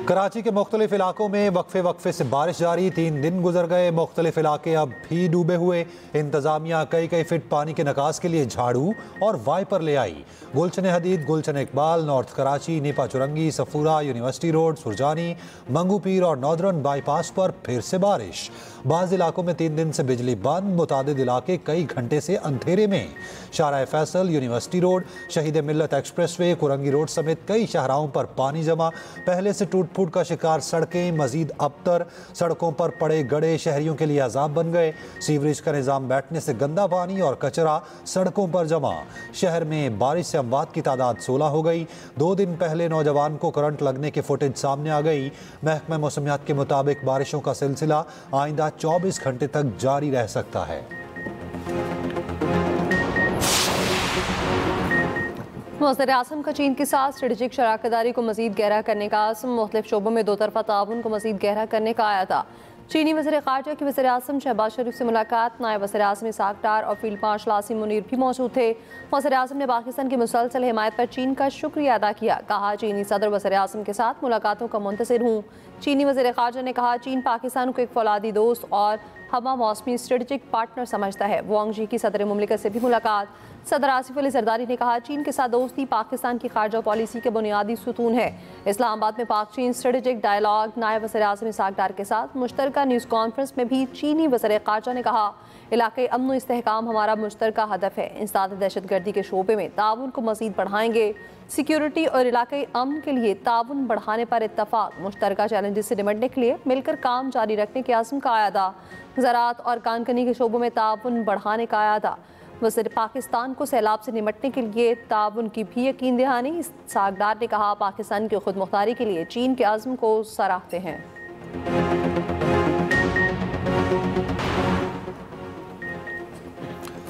कराची के मुख्तलिफ इलाकों में वक्फे वक्फे से बारिश जारी। 3 दिन गुजर गए, मुख्तलिफ इलाके अब भी डूबे हुए। इंतजामिया कई फीट पानी के निकास के लिए झाड़ू और वाइपर ले आई। Gulshan Hadeed, Gulshan Iqbal, north Karachi, Nipa Chowrangi, Safoora, university road, Surjani, Mangho Pir और नॉर्दर्न बाईपास पर फिर से बारिश। बाज़ इलाकों में 3 दिन से बिजली बंद, मुतादिद इलाके कई घंटे से अंधेरे में। शाहराह फैसल, यूनिवर्सिटी रोड, शहीद मिल्लत एक्सप्रेसवे, कुरंगी रोड समेत कई शाहराहों पर पानी जमा। पहले से टूट फूट का शिकार सड़कें मजीद अबतर। सड़कों पर पड़े गड़े शहरियों के लिए अजाब बन गए। सीवरेज का निज़ाम बैठने से गंदा पानी और कचरा सड़कों पर जमा। शहर में बारिश से अमवात की तादाद 16 हो गई। 2 दिन पहले नौजवान को करंट लगने की फुटेज सामने आ गई। महकमा मौसमियात के मुताबिक बारिशों का सिलसिला आइंदा 24 घंटे तक जारी रह सकता है। वज़ीर आज़म का चीन के साथ स्ट्रेटेजिक शराकतदारी को मज़ीद गहरा करने का आज़म। मुख्तलिफ शोबों में 2 तरफ़ा ताउन को मज़ीद गहरा करने का आया था। चीनी वज़ीर ख़ारजा की वज़ीर आज़म शहबाज शरीफ से मुलाकात। नायब वज़ीर आज़म इसाक डार और फील्ड मार्शल आसिम मुनीर भी मौजूद थे। वज़ीर आज़म ने पाकिस्तान की मुसलसल हिमायत पर चीन का शुक्रिया अदा किया। कहा, चीनी सदर वज़ीर आज़म के साथ मुलाकातों का मुंतज़िर हूँ। चीनी वज़ीर ख़ारजा ने कहा, चीन पाकिस्तान को एक फौलादी दोस्त और हमा मौसमी स्ट्रेटेजिक पार्टनर समझता है। वांग जी की सदर मुमलिकत से भी मुलाकात। सदर आसिफ अली जरदारी ने कहा, चीन के साथ दोस्ती पाकिस्तान की खारजा पॉलिसी के बुनियादी सुतून है। इस्लामाबाद में पाक चीन स्ट्रेटेजिक डायलॉग। नायब वज़ीर आज़म इसाक डार के साथ मुश्तरका न्यूज़ कॉन्फ्रेंस में भी चीनी वज़ीर ख़ारजा ने कहा, इलाक़े अमन व इस्तेहकाम हमारा मुश्तरका हदफ है। इंसदाद दहशतगर्दी के शोबे में ताउन को मज़ीद बढ़ाएंगे। सिक्योरिटी और इलाक़ाई अमन के लिए ताउन बढ़ाने पर इत्तफ़ाक़। मुश्तरका चैलेंजेस से निपटने के लिए मिलकर काम जारी रखने के आज़म का आया था। ज़राअत और कानकनी के शोबों में ताउन बढ़ाने का आया था। वज़ीर पाकिस्तान को सैलाब से निपटने के लिए ताउन की भी यकीन दहानी। इसाक डार ने कहा, पाकिस्तान की खुद मुख्तारी के लिए चीन के आज़म को सराहते हैं।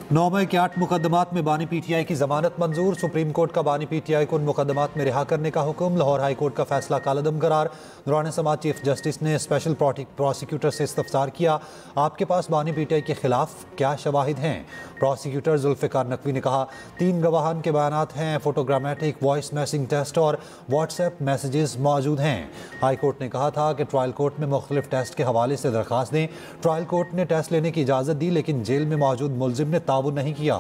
9 मई के 8 मुकदमात में बानी पीटीआई की जमानत मंजूर। सुप्रीम कोर्ट का बानी पीटीआई को उन मुकदमात में रिहा करने का हुक्म। लाहौर हाई कोर्ट का फैसला कालदम करार। दौरान समाज चीफ जस्टिस ने स्पेशल प्रोसिक्यूटर से इस्तफसार किया, आपके पास बानी पीटीआई के खिलाफ क्या शवाहिद हैं? प्रोसिक्यूटर जुल्फ़िकार नकवी ने कहा, 3 गवाहान के बयानात हैं, फोटोग्रामेटिक वॉइस मैसिंग टेस्ट और व्हाट्सएप मैसेजेस मौजूद हैं। हाई कोर्ट ने कहा था कि ट्रायल कोर्ट में मुख्तलिफ टेस्ट के हवाले से दरख्वास्त दें। ट्रायल कोर्ट ने टेस्ट लेने की इजाज़त दी, लेकिन जेल में मौजूद मुलजिम ने ताउन नहीं किया।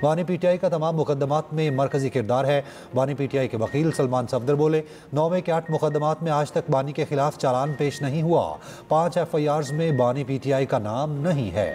बानी पीटीआई का तमाम मुकदमात में मरकजी किरदार है। बानी पीटीआई के वकील सलमान सफदर बोले, 9 मई के 8 मुकदमात में आज तक बानी के खिलाफ चालान पेश नहीं हुआ। 5 FIRs में बानी पीटीआई का नाम नहीं है।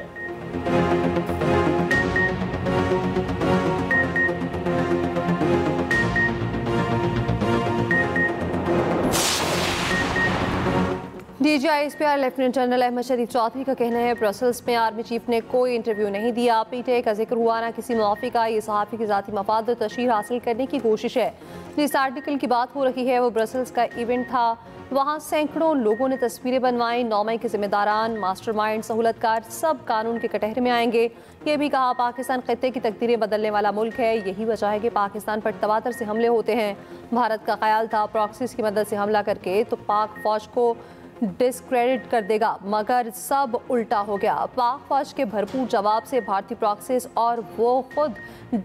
DGISPR लेफ्टिनेंट जनरल अहमद शरीफ चौधरी का कहना है, ब्रसल्स में आर्मी चीफ ने कोई इंटरव्यू नहीं दिया। पीटीआई का जिक्र हुआ ना किसी मुआफ़ी का। ये सहाफ़ी की ज़ाती मफाद और तशहीर हासिल करने की कोशिश है। जिस आर्टिकल की बात हो रही है वो ब्रसल्स का इवेंट था। वहाँ सैकड़ों लोगों ने तस्वीरें बनवाई। 9 मई के जिम्मेदारान, मास्टरमाइंड, सहूलतकार सब कानून के कटहरे में आएंगे। ये भी कहा, पाकिस्तान खित्ते की तकदीरें बदलने वाला मुल्क है। यही वजह है कि पाकिस्तान पर तवातर से हमले होते हैं। भारत का ख्याल था प्रॉक्सीज की मदद से हमला करके तो पाक फौज को डिस्क्रेडिट कर देगा, मगर सब उल्टा हो गया। पाक फौज के भरपूर जवाब से भारतीय प्रॉक्सीज और वो खुद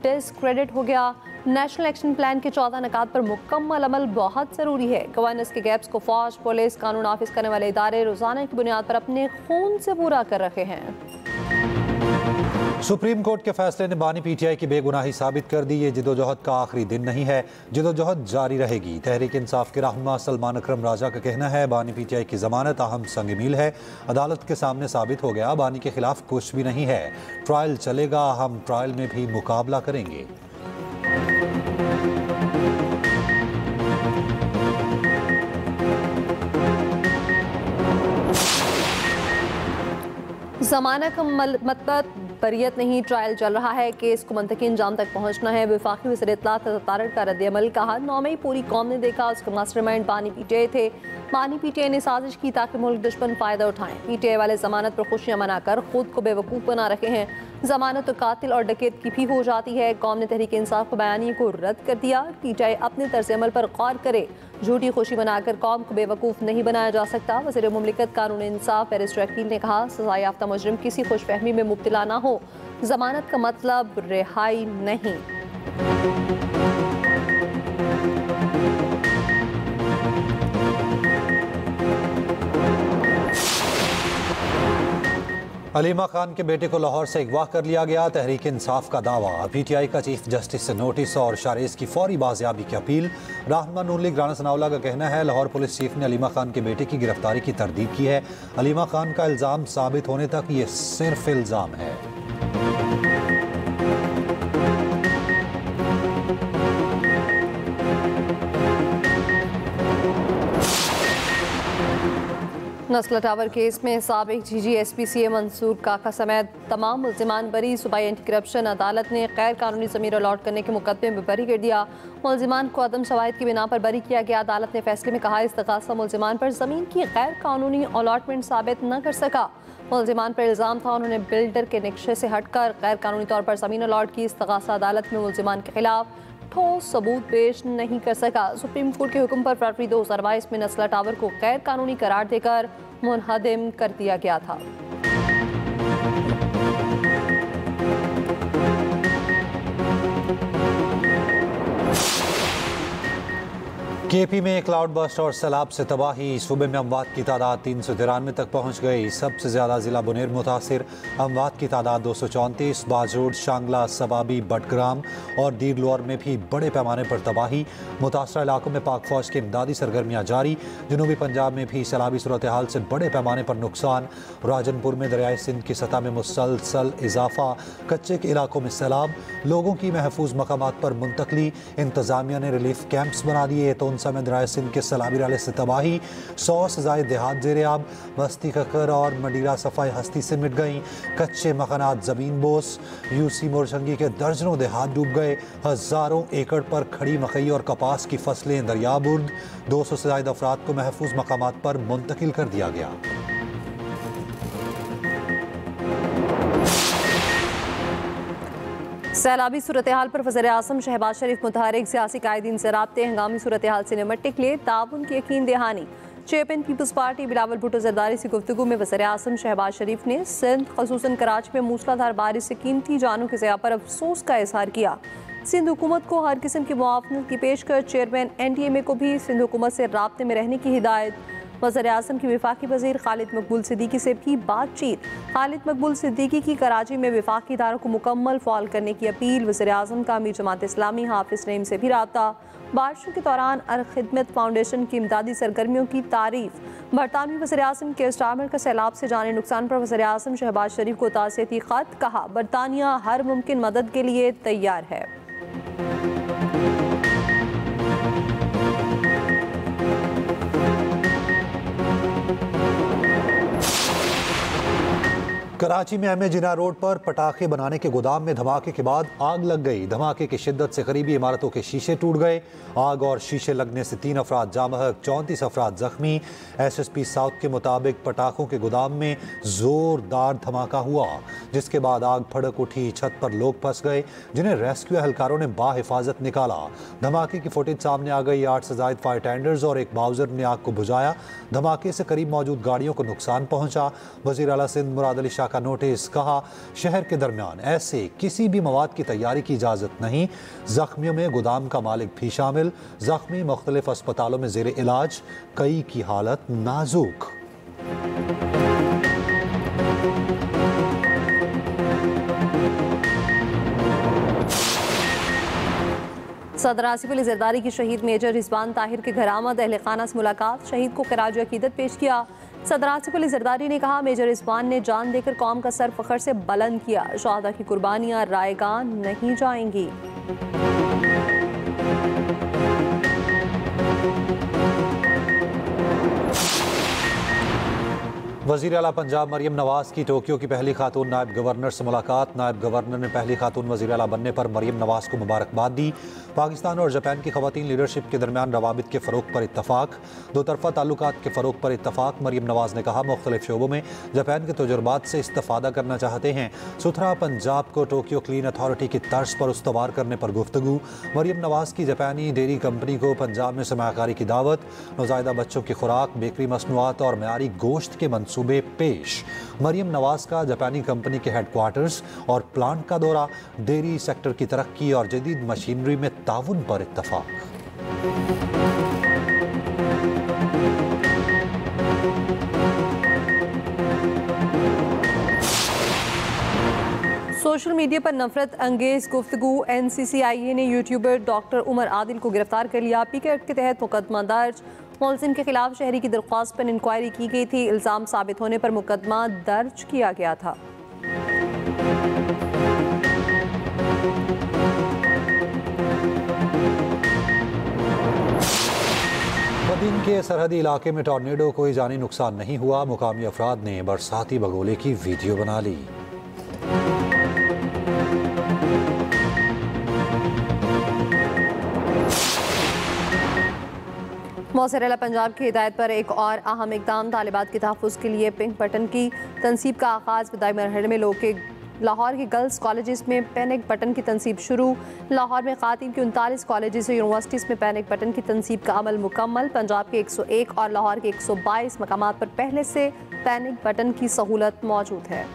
डिस्क्रेडिट हो गया। नेशनल एक्शन प्लान के 14 निकात पर मुकम्मल अमल बहुत ज़रूरी है। गवर्नेंस के गैप्स को फौज, पुलिस, कानून नाफिज करने वाले इदारे रोज़ाना की बुनियाद पर अपने खून से पूरा कर रहे हैं। सुप्रीम कोर्ट के फैसले ने बानी पीटीआई की बेगुनाही साबित कर दी। ये जिदोजहद का आखिरी दिन नहीं है, जिदोजहद जारी रहेगी। तहरीक इंसाफ के रहनुमा सलमान अकरम राजा का कहना है, बानी पीटीआई की जमानत अहम संग मील है। अदालत के सामने साबित हो गया बानी के खिलाफ कुछ भी नहीं है। ट्रायल चलेगा, हम ट्रायल में भी मुकाबला करेंगे। ज़मानत का मतलब बरियत नहीं, ट्रायल चल रहा है। केस को मंतकी अंजाम तक पहुंचना है। वफाकी वज़ीर इत्तलात तारड़ का रद्द-ए-अमल। कहा, 9 मई पूरी कौम ने देखा, उसका मास्टरमाइंड बानी पीटीआई थे। बानी पीटीआई ने साजिश की ताकि मुल्क दुश्मन फ़ायदा उठाएं। पीटीआई वाले ज़मानत पर खुशियाँ मनाकर खुद को बेवकूफ़ बना रहे हैं। ज़मानत तो कातिल और डकैत की भी हो जाती है। कौम ने तहरीक इंसाफ को बयानी को रद्द कर दिया। पीटीआई अपने तर्ज अमल पर गौर करे। झूठी खुशी बनाकर कौम को बेवकूफ़ नहीं बनाया जा सकता। वज़ीर मुमलिकत कानून इंसाफ बैरिस्टर अकील ने कहा, सज़ा याफ्ता मुजरिम किसी खुशफहमी में मुब्तला ना हो। ज़मानत का मतलब रिहाई नहीं। अलीमा खान के बेटे को लाहौर से अगवा कर लिया गया। तहरीक इंसाफ का दावा। पीटीआई का चीफ जस्टिस से नोटिस और शारेज की फौरी बाजियाबी की अपील। रहनुमा नून लीग राना सनाउल्लाह का कहना है लाहौर पुलिस चीफ ने अलीमा खान के बेटे की गिरफ्तारी की तरदीद की है। अलीमा खान का इल्जाम साबित होने तक ये सिर्फ इल्जाम है। नस्ला टावर केस में साबिक GGSPCA मंसूर काका समेत तमाम मुल्जिमान बरी। सूबाई एंटी करप्शन अदालत ने गैर कानूनी ज़मीन अलॉट करने के मुकदमे में बरी कर दिया। मुल्जिमान को अदम शवाहिद की बिना पर बरी किया गया। अदालत ने फैसले में कहा इस्तग़ासा मुल्जिमान पर ज़मीन की गैर कानूनी अलॉटमेंट साबित न कर सका। मुल्जिमान पर इल्ज़ाम था उन्होंने बिल्डर के नक्शे से हटकर गैर कानूनी तौर पर ज़मीन अलॉट की। इस्तग़ासा अदालत में मुल्जिमान के खिलाफ ठोस सबूत पेश नहीं कर सका। सुप्रीम कोर्ट के हुक्म पर फरवरी 2022 में नस्ला टावर को गैर कानूनी करार देकर मुनहदिम कर दिया गया था। केपी में क्लाउड बस्ट और सैलाब से तबाही। सूबे में अमवात की तादाद 393 तक पहुंच गई। सबसे ज़्यादा ज़िला बुनेर मुतासिर। अमवात की तादाद 234। बाजरोड, शांगला, सबाबी, बटग्राम और दीर लोअर में भी बड़े पैमाने पर तबाही। मुतासरा इलाकों में पाक फौज की इमदादी सरगर्मियाँ जारी। जनूबी पंजाब में भी सैलाबी सूरत हाल से बड़े पैमाने पर नुकसान। राजनपुर में दरियाए सिंध की सतह में मुसलसल इजाफा। कच्चे के इलाकों में सैलाब। लोगों की महफूज मकामात पर मुंतकली। इंतजामिया ने रिलीफ कैंप्स बना दिए। तो में दरियाए सिंध के सैलाबी नाले से तबाही। 100 से ज़ायद देहात ज़ेर-ए-आब। बस्ती ककर और मंडीरा सफाई हस्ती से मिट गई। कच्चे मकानात ज़मीन बोस। यूसी मोरचंगी के दर्जनों देहात डूब गए। हज़ारों एकड़ पर खड़ी मकई और कपास की फसलें दरियाबुर्द। 200 से ज़ायद अफराद को महफूज मकामात पर मुंतकिल कर दिया गया। सैलाबी सूरत हाल पर वज़ीर आज़म शहबाज शरीफ मुतहरिक सियासी कायदीन से राब्ते। हंगामी सूरत हाल से निपटने के लिए ताउन की यकीन दहानी। Chairman Peoples Party Bilawal Bhutto Zardari से गुफ्तगू में वज़ीर आज़म शहबाज शरीफ ने सिंध खसूसन कराची में मूसलाधार बारिश से कीमती जानों के ज़िया पर अफसोस का इजहार किया। सिंध हुकूमत को हर किस्म की मुआवनत की पेशकश। चेयरमैन NTMA को भी सिंध हुकूमत से राब्ते में रहने की हिदायत। वज़ीर आज़म की वफाकी वज़ीर खालिद मकबूल सिद्दीकी से भी बातचीत। खालिद मकबूल सिद्दीकी की कराची में वफाकी इदारों को मुकम्मल फ़ाल करने की अपील। वज़ीर आज़म का अमीर जमात इस्लामी हाफिज़ नईम से भी राब्ता। बारिशों के दौरान अल खिदमत फाउंडेशन की इमदादी सरगर्मियों की तारीफ। बरतानवी वज़ीर आज़म के स्टामर का सैलाब से जाने नुकसान पर वज़ीर आज़म शहबाज शरीफ को ताज़ियती ख़त। कहा बरतानिया हर मुमकिन मदद के लिए तैयार है। कराची में MA जिना रोड पर पटाखे बनाने के गोदाम में धमाके के बाद आग लग गई। धमाके की शिद्दत से करीबी इमारतों के शीशे टूट गए। आग और शीशे लगने से 3 अफराद जामहक, 34 अफराद जख्मी। SSP साउथ के मुताबिक पटाखों के गोदाम में जोरदार धमाका हुआ, जिसके बाद आग भड़क उठी। छत पर लोग फंस गए, जिन्हें रेस्क्यू एहलकारों ने बाहिफाजत निकाला। धमाके की फुटेज सामने आ गई। 8 से ज़ायद फायर टेंडर्स और एक बाउजर ने आग को बुझाया। धमाके से करीब मौजूद गाड़ियों को नुकसान पहुंचा। वज़ीर आला सिंध मुराद अली शाह का नोटिस। कहा शहर के दरमियान ऐसे किसी भी मवाद की तैयारी की इजाजत नहीं। जख्मियों में गोदाम का मालिक भी शामिल। जख्मी मुख्तलिफ अस्पतालों में जेर इलाज। कई की हालत नाजुक। सदर आसिफ अली जरदारी की शहीद मेजर रिजवान ताहिर के घर आमद। अहले खाना से मुलाकात। शहीद को खराज अकीदत पेश किया। सदर आसिफ अली जरदारी ने कहा मेजर रिजवान ने जान देकर कौम का सर फखर से बुलंद किया। शहादा की कुर्बानियां रायगान नहीं जाएंगी। वज़ीर आला पंजाब मरियम नवाज की टोक्यो की पहली खातून नायब गवर्नर से मुलाकात। नायब गवर्नर ने पहली खातून वज़ीर आला बनने पर मरियम नवाज को मुबारकबाद दी। पाकिस्तान और जापान की ख़वातीन लीडरशिप के दरमियान रवाबित के फ़रोग़ पर इत्तफ़ाक़। दो तरफ़ा ताल्लुकात के फ़रोग़ पर इत्तफ़ाक़। मरियम नवाज ने कहा मुख्तलिफ़ शोबों में जापान के तजुर्बात से इस्तिफ़ादा करना चाहते हैं। सुथरा पंजाब को टोक्यो क्लीन अथॉरिटी की तर्ज पर उस्तवार करने पर गुफ्तगू। मरियम नवाज की जापानी डेयरी कंपनी को पंजाब में सरमायाकारी की दावत। नौज़ायदा बच्चों की खुराक, बेकरी मसनूआत और मयारी गोश्त के मंसूबे पेश। मरियम नवाज का जापानी कंपनी के हेडक्वार्टर्स और प्लांट का दौरा। डेयरी सेक्टर की तरक्की और जदीद मशीनरी में ताउन पर इत्तफ़ाक़। सोशल मीडिया पर नफरत अंगेज गुफ्तगू, NCCIA ने यूट्यूबर डॉक्टर उमर आदिल को गिरफ्तार कर लिया। पीके एक्ट के तहत मुकदमा दर्ज। मुलजिम के खिलाफ शहरी की दरख्वास्त पर इंक्वायरी की गई थी। इल्जाम साबित होने पर मुकदमा दर्ज किया गया था। बदीन के सरहदी इलाके में टॉर्नेडो कोई जानी नुकसान नहीं हुआ। मुकामी अफराद ने बरसाती बगोले की वीडियो बना ली। मौसर पंजाब की हिदायत पर एक और अहम इकदाम, तालिबात के तहफ़्फ़ुज़ के लिए पिंक बटन की तनसीब का आगाज़। बदाई मरहले में लाहौर के गर्ल्स कॉलेजेस में पैनिक बटन की तनसीब शुरू। लाहौर में ख़ातीन की 39 कॉलेजेस और यूनिवर्सिटीज़ में पैनिक बटन की तनसीब का अमल मुकम्मल। पंजाब के 101 और लाहौर के 122 मकामात पर पहले से पैनिक बटन की सहूलत मौजूद है।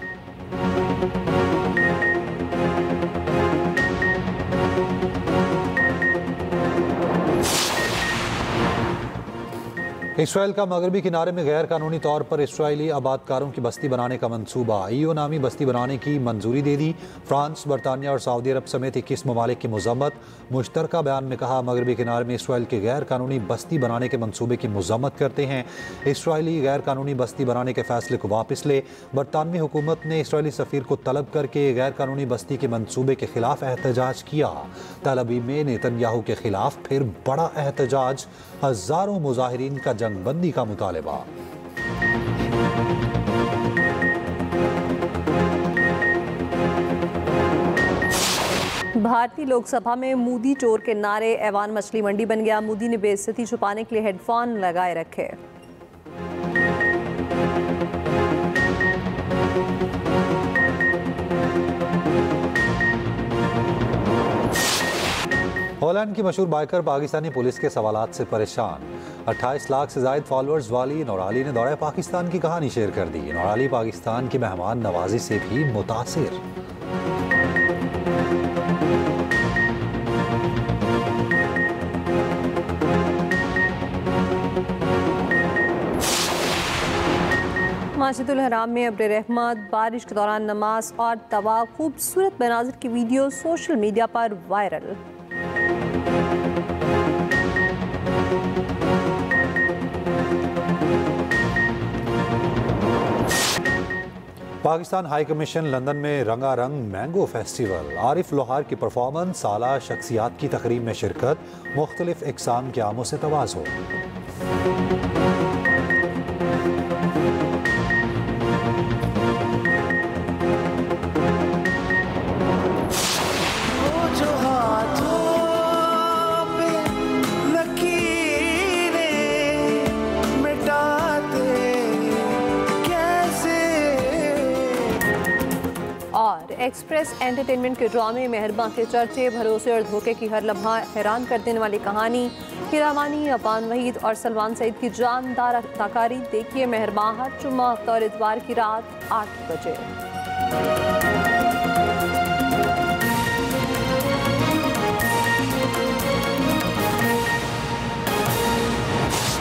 इसराइल का मगरबी किनारे में गैर कानूनी तौर पर इसराइली आबादकारों की बस्ती बनाने का मंसूबा। ईओ नामी बस्ती बनाने की मंजूरी दे दी। फ्रांस, बरतानिया और सऊदी अरब समेत 21 ममालिक की मजम्मत। मुश्तरका बयान में कहा, मगरबी किनारे में इसराइल के गैर कानूनी बस्ती बनाने के मंसूबे की मजम्मत करते हैं। इसराइली गैर कानूनी बस्ती बनाने के फैसले को वापस ले। बरतानवी हुकूमत ने इसराइली सफ़ीर को तलब करके गैर कानूनी बस्ती के मंसूबे के खिलाफ एहतजाज किया। तल अवीव में नेतन्याहू के खिलाफ फिर बड़ा एहतजाज, हजारों मुजाहिरीन का जंगबंदी का मुतालबा। भारतीय लोकसभा में मोदी चोर के नारे, ऐवान मछली मंडी बन गया। मोदी ने बेइज्जती छुपाने के लिए हेडफोन लगाए रखे। हॉलैंड की मशहूर बाइकर पाकिस्तानी पुलिस के सवालात से परेशान। 28 लाख से जायद फॉलोअर्स वाली नौराली ने दौरे पाकिस्तान की कहानी शेयर कर दी। नौराली पाकिस्तान की मेहमान नवाजी से भी मुतासिर। मस्जिदुल हराम में अब्र रहमत, बारिश के दौरान नमाज और तवा, खूबसूरत मनाजिर की वीडियो सोशल मीडिया पर viral. Pakistan high commission London में रंगारंग मैंगो फेस्टिवल। आरिफ लोहार की परफॉर्मेंस, साला शख्सियात की तकरीब में शिरकत, मुख्तलिफ इकसाम के आमों से तवाज़ो। और एक्सप्रेस एंटरटेनमेंट के ड्रामे मेहरबान के चर्चे, भरोसे और धोखे की हर लम्हा हैरान कर देने वाली कहानी। हीरा मानी, अफान वहीद और सलमान सईद की जानदार अदाकारी। देखिए मेहरबान हर जुम्मा और इतवार की रात 8 बजे।